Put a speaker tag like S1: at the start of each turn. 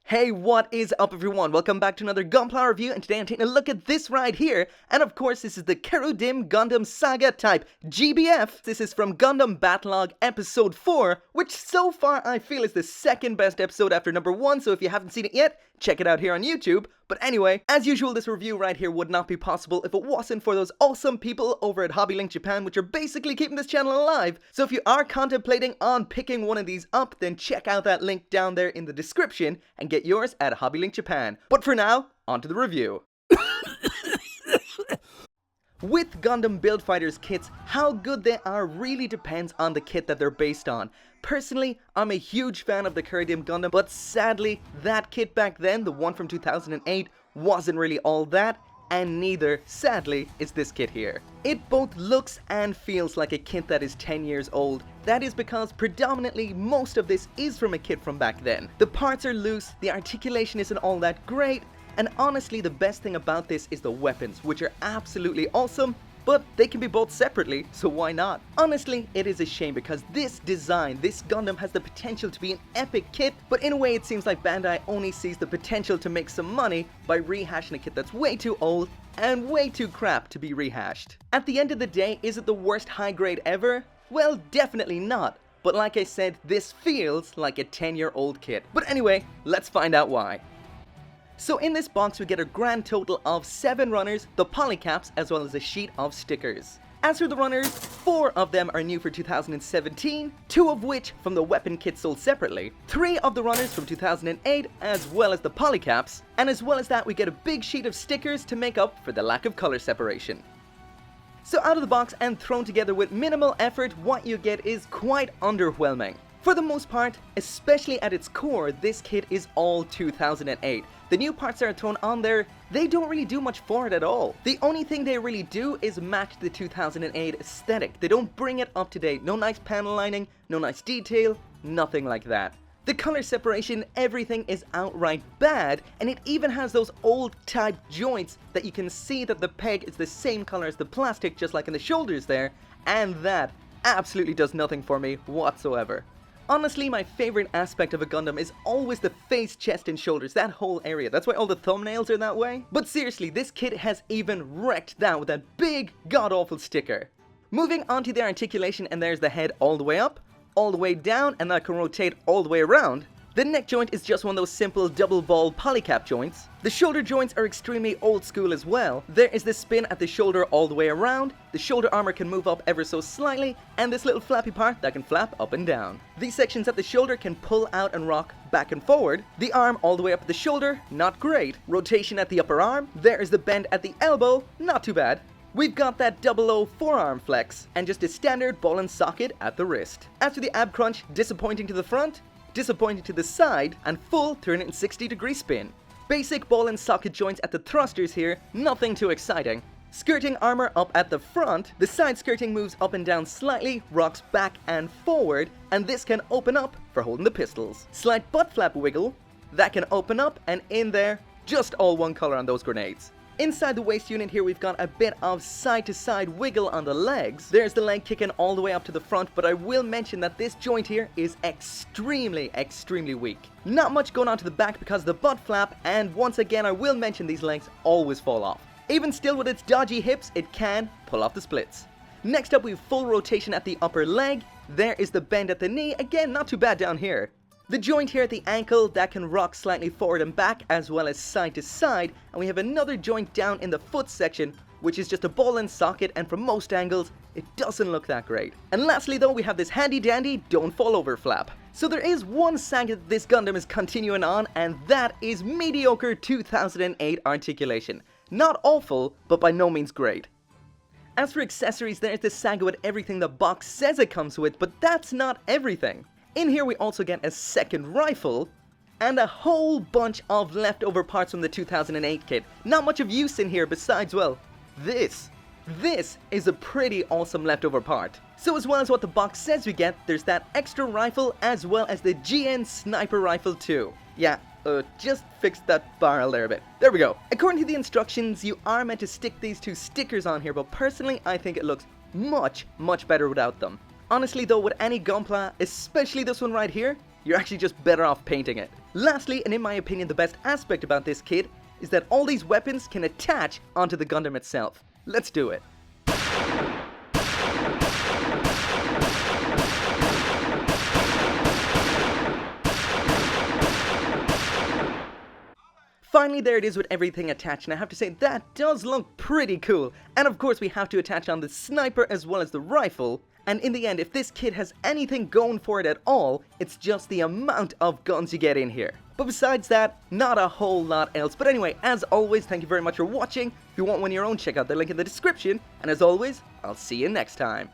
S1: Hey, what is up everyone? Welcome back to another Gunpla review, and today I'm taking a look at this right here. And of course, this is the Cherudim Gundam Saga TYPE.GBF. This is from Gundam BATTLOGUE episode 4, which so far I feel is the second best episode after number 1, so if you haven't seen it yet, check it out here on YouTube. But anyway, as usual, this review right here would not be possible if it wasn't for those awesome people over at HGBF Japan, which are basically keeping this channel alive. So if you are contemplating on picking one of these up, then check out that link down there in the description and get yours at HGBF Japan. But for now, on to the review. With Gundam Build Fighters kits, how good they are really depends on the kit that they're based on. Personally, I'm a huge fan of the Cherudim Gundam, but sadly, that kit back then, the one from 2008, wasn't really all that, and neither, sadly, is this kit here. It both looks and feels like a kit that is 10 years old. That is because predominantly most of this is from a kit from back then. The parts are loose, the articulation isn't all that great, and honestly the best thing about this is the weapons, which are absolutely awesome, but they can be bought separately, so why not? Honestly, it is a shame because this design, this Gundam has the potential to be an epic kit, but in a way it seems like Bandai only sees the potential to make some money by rehashing a kit that's way too old and way too crap to be rehashed. At the end of the day, is it the worst high grade ever? Well, definitely not. But like I said, this feels like a 10-year-old kit. But anyway, let's find out why. So in this box we get a grand total of 7 runners, the polycaps, as well as a sheet of stickers. As for the runners, 4 of them are new for 2017, 2 of which from the weapon kit sold separately, 3 of the runners from 2008, as well as the polycaps, and as well as that we get a big sheet of stickers to make up for the lack of color separation. So out of the box and thrown together with minimal effort, what you get is quite underwhelming. For the most part, especially at its core, this kit is all 2008. The new parts that are thrown on there, they don't really do much for it at all. The only thing they really do is match the 2008 aesthetic. They don't bring it up to date. No nice panel lining, no nice detail, nothing like that. The color separation, everything is outright bad, and it even has those old type joints that you can see that the peg is the same color as the plastic, just like in the shoulders there, and that absolutely does nothing for me whatsoever. Honestly, my favorite aspect of a Gundam is always the face, chest, and shoulders, that whole area. That's why all the thumbnails are that way. But seriously, this kit has even wrecked that with that big, god-awful sticker. Moving on to the articulation, and there's the head all the way up, all the way down, and that can rotate all the way around. The neck joint is just one of those simple double ball polycap joints. The shoulder joints are extremely old school as well. There is this spin at the shoulder all the way around, the shoulder armor can move up ever so slightly, and this little flappy part that can flap up and down. These sections at the shoulder can pull out and rock back and forward. The arm all the way up the shoulder, not great. Rotation at the upper arm, there is the bend at the elbow, not too bad. We've got that 00 forearm flex, and just a standard ball and socket at the wrist. As for the ab crunch, disappointing to the front, disappointing to the side, and full 360-degree spin. Basic ball and socket joints at the thrusters here, nothing too exciting. Skirting armor up at the front, the side skirting moves up and down slightly, rocks back and forward, and this can open up for holding the pistols. Slight butt flap wiggle, that can open up, and in there, just all one color on those grenades. Inside the waist unit here we've got a bit of side-to-side wiggle on the legs. There's the leg kicking all the way up to the front, but I will mention that this joint here is extremely weak. Not much going on to the back because of the butt flap, and once again I will mention these legs always fall off. Even still with its dodgy hips, it can pull off the splits. Next up we have full rotation at the upper leg. There is the bend at the knee, again not too bad down here. The joint here at the ankle that can rock slightly forward and back as well as side to side, and we have another joint down in the foot section which is just a ball and socket, and from most angles it doesn't look that great. And lastly though, we have this handy dandy don't fall over flap. So there is one saga that this Gundam is continuing on, and that is mediocre 2008 articulation. Not awful, but by no means great. As for accessories, there's this saga with everything the box says it comes with, but that's not everything. In here we also get a second rifle, and a whole bunch of leftover parts from the 2008 kit. Not much of use in here besides, well, this. This is a pretty awesome leftover part. So as well as what the box says we get, there's that extra rifle as well as the GN sniper rifle too. Yeah, just fix that barrel there a bit. There we go. According to the instructions, you are meant to stick these 2 stickers on here, but personally I think it looks much better without them. Honestly though, with any Gunpla, especially this one right here, you're actually just better off painting it. Lastly, and in my opinion the best aspect about this kit, is that all these weapons can attach onto the Gundam itself. Let's do it. Finally, there it is with everything attached, and I have to say that does look pretty cool. And of course we have to attach on the sniper as well as the rifle. And in the end, if this kit has anything going for it at all, it's just the amount of guns you get in here. But besides that, not a whole lot else. But anyway, as always, thank you very much for watching. If you want one of your own, check out the link in the description. And as always, I'll see you next time.